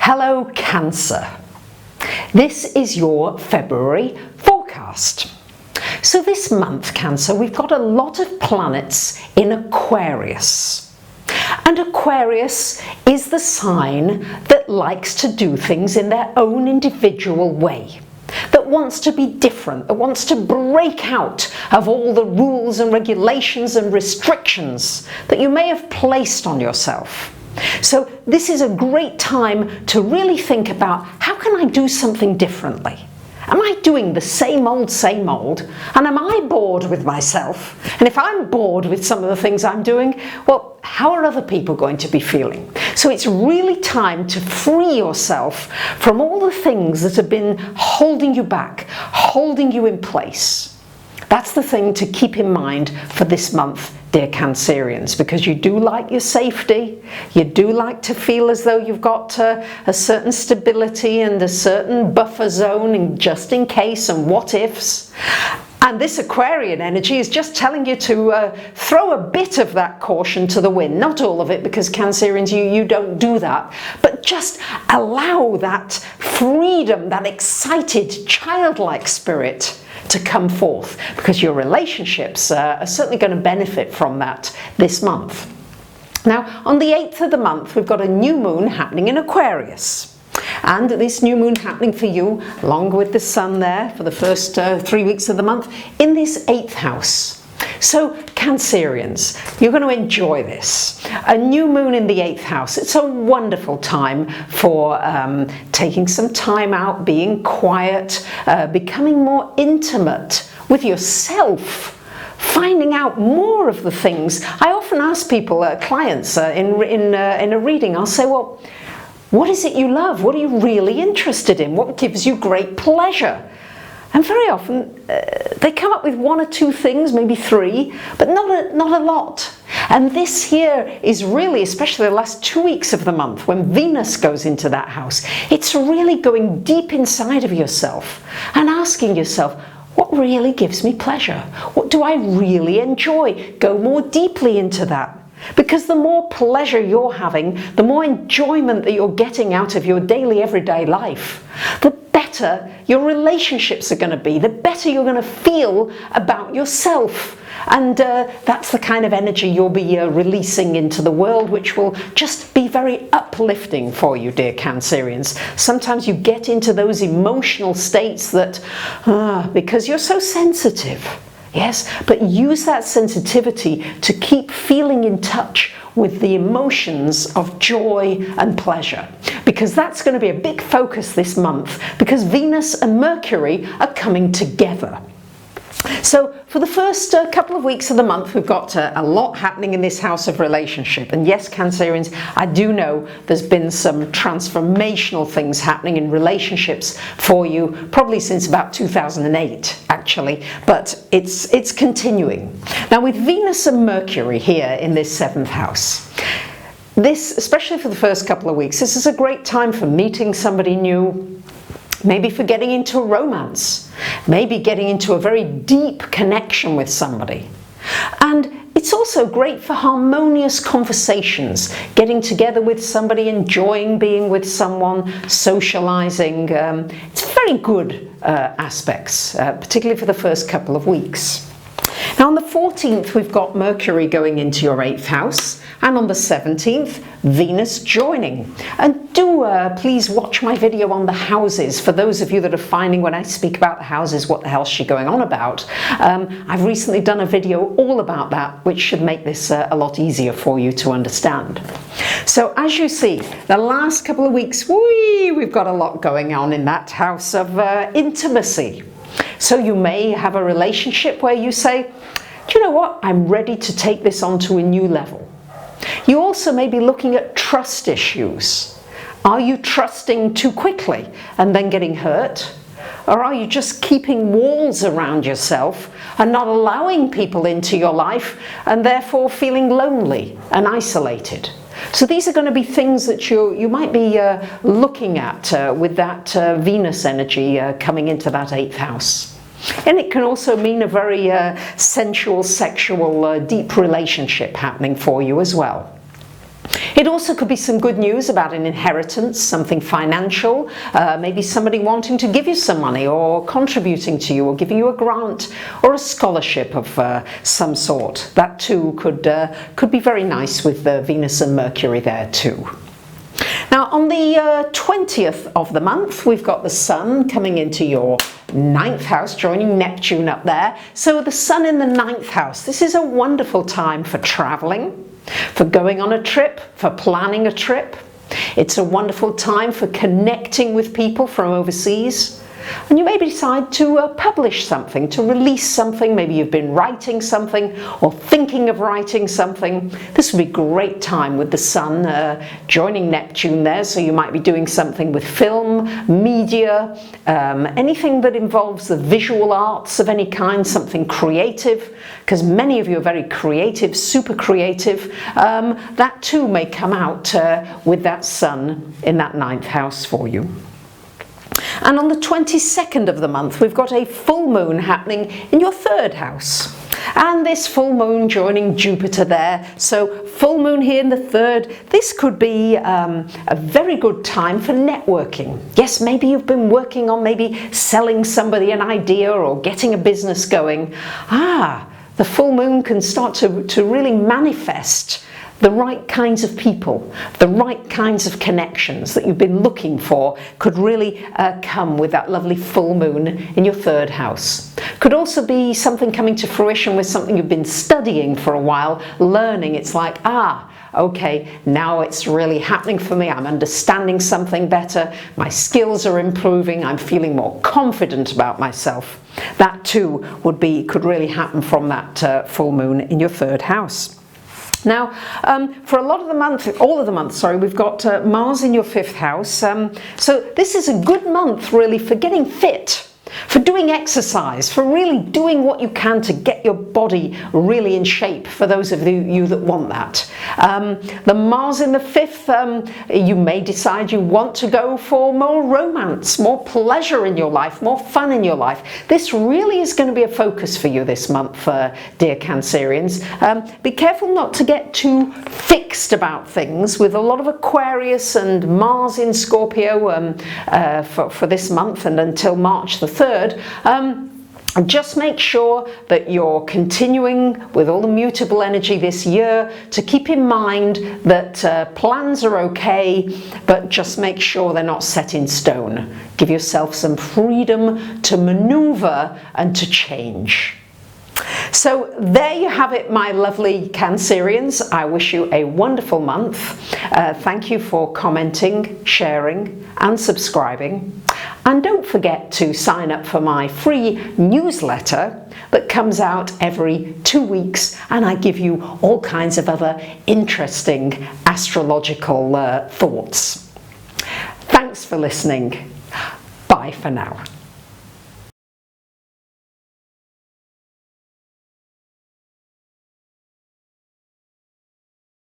Hello, Cancer. This is your February forecast. So this month, Cancer, we've got a lot of planets in Aquarius. And Aquarius is the sign that likes to do things in their own individual way, that wants to be different, that wants to break out of all the rules and regulations and restrictions that you may have placed on yourself. So this is a great time to really think about, how can I do something differently? Am I doing the same old, and am I bored with myself? And if I'm bored with some of the things I'm doing, well, how are other people going to be feeling? So it's really time to free yourself from all the things that have been holding you back, holding you in place. That's the thing to keep in mind for this month, dear Cancerians, because you do like your safety, you do like to feel as though you've got a certain stability and a certain buffer zone, and just in case and what ifs. And this Aquarian energy is just telling you to throw a bit of that caution to the wind. Not all of it, because Cancerians, you don't do that. But just allow that freedom, that excited, childlike spirit to come forth, because your relationships are certainly going to benefit from that this month. Now, on the 8th of the month, we've got a new moon happening in Aquarius. And this new moon happening for you, along with the sun there for the first 3 weeks of the month, in this 8th house. So, Cancerians, you're going to enjoy this. A new moon in the 8th house. It's a wonderful time for taking some time out, being quiet, becoming more intimate with yourself, finding out more of the things. I often ask people, clients, in a reading, I'll say, well, what is it you love? What are you really interested in? What gives you great pleasure? And very often they come up with 1 or 2 things, maybe 3, but not a lot. And this here is really, especially the last 2 weeks of the month, when Venus goes into that house, it's really going deep inside of yourself and asking yourself, what really gives me pleasure? What do I really enjoy? Go more deeply into that. Because the more pleasure you're having, the more enjoyment that you're getting out of your daily, everyday life, the better your relationships are going to be, the better you're going to feel about yourself. And that's the kind of energy you'll be releasing into the world, which will just be very uplifting for you, dear Cancerians. Sometimes you get into those emotional states that, because you're so sensitive. Yes, but use that sensitivity to keep feeling in touch with the emotions of joy and pleasure, because that's going to be a big focus this month, because Venus and Mercury are coming together. So for the first couple of weeks of the month, we've got a lot happening in this house of relationship. And yes, Cancerians, I do know there's been some transformational things happening in relationships for you, probably since about 2008, actually, but it's continuing. Now, with Venus and Mercury here in this 7th house, this, especially for the first couple of weeks, this is a great time for meeting somebody new, maybe for getting into a romance, maybe getting into a very deep connection with somebody. And it's also great for harmonious conversations, getting together with somebody, enjoying being with someone, socializing. It's very good aspects, particularly for the first couple of weeks. Now, on the 14th, we've got Mercury going into your 8th house, and on the 17th, Venus joining. And do please watch my video on the houses, for those of you that are finding when I speak about the houses, what the hell's she going on about? I've recently done a video all about that, which should make this a lot easier for you to understand. So as you see, the last couple of weeks, we've got a lot going on in that house of intimacy. So you may have a relationship where you say, do you know what, I'm ready to take this on to a new level. You also may be looking at trust issues. Are you trusting too quickly and then getting hurt? Or are you just keeping walls around yourself and not allowing people into your life, and therefore feeling lonely and isolated? So these are going to be things that you might be looking at with that Venus energy coming into that 8th house. And it can also mean a very sensual, sexual, deep relationship happening for you as well. It also could be some good news about an inheritance, something financial, maybe somebody wanting to give you some money or contributing to you or giving you a grant or a scholarship of some sort. That too could be very nice with Venus and Mercury there too. Now on the 20th of the month, we've got the Sun coming into your 9th house, joining Neptune up there. So the Sun in the 9th house, this is a wonderful time for traveling, for going on a trip, for planning a trip. It's a wonderful time for connecting with people from overseas. And you maybe decide to publish something, to release something. Maybe you've been writing something or thinking of writing something. This would be a great time with the Sun joining Neptune there. So you might be doing something with film, media, anything that involves the visual arts of any kind, something creative, because many of you are very creative, super creative. That too may come out with that Sun in that 9th house for you. And on the 22nd of the month, we've got a full moon happening in your 3rd house. And this full moon joining Jupiter there. So full moon here in the 3rd. This could be a very good time for networking. Yes, maybe you've been working on maybe selling somebody an idea or getting a business going. The full moon can start to really manifest the right kinds of people, the right kinds of connections that you've been looking for could really come with that lovely full moon in your 3rd house. Could also be something coming to fruition with something you've been studying for a while, learning. It's like, okay, now it's really happening for me. I'm understanding something better. My skills are improving. I'm feeling more confident about myself. That too could really happen from that full moon in your 3rd house. Now, for a lot of the month, all of the month, sorry, we've got Mars in your 5th house. So this is a good month really for getting fit, for doing exercise, for really doing what you can to get your body really in shape, for those of you that want that. The Mars in the 5th, you may decide you want to go for more romance, more pleasure in your life, more fun in your life. This really is going to be a focus for you this month, dear Cancerians. Be careful not to get too fixed about things with a lot of Aquarius and Mars in Scorpio for this month and until March the 3rd. Just make sure that you're continuing with all the mutable energy this year to keep in mind that plans are okay, but just make sure they're not set in stone. Give yourself some freedom to maneuver and to change. So there you have it, my lovely Cancerians. I wish you a wonderful month. Thank you for commenting, sharing and subscribing. And don't forget to sign up for my free newsletter that comes out every 2 weeks, and I give you all kinds of other interesting astrological thoughts. Thanks for listening. Bye for now.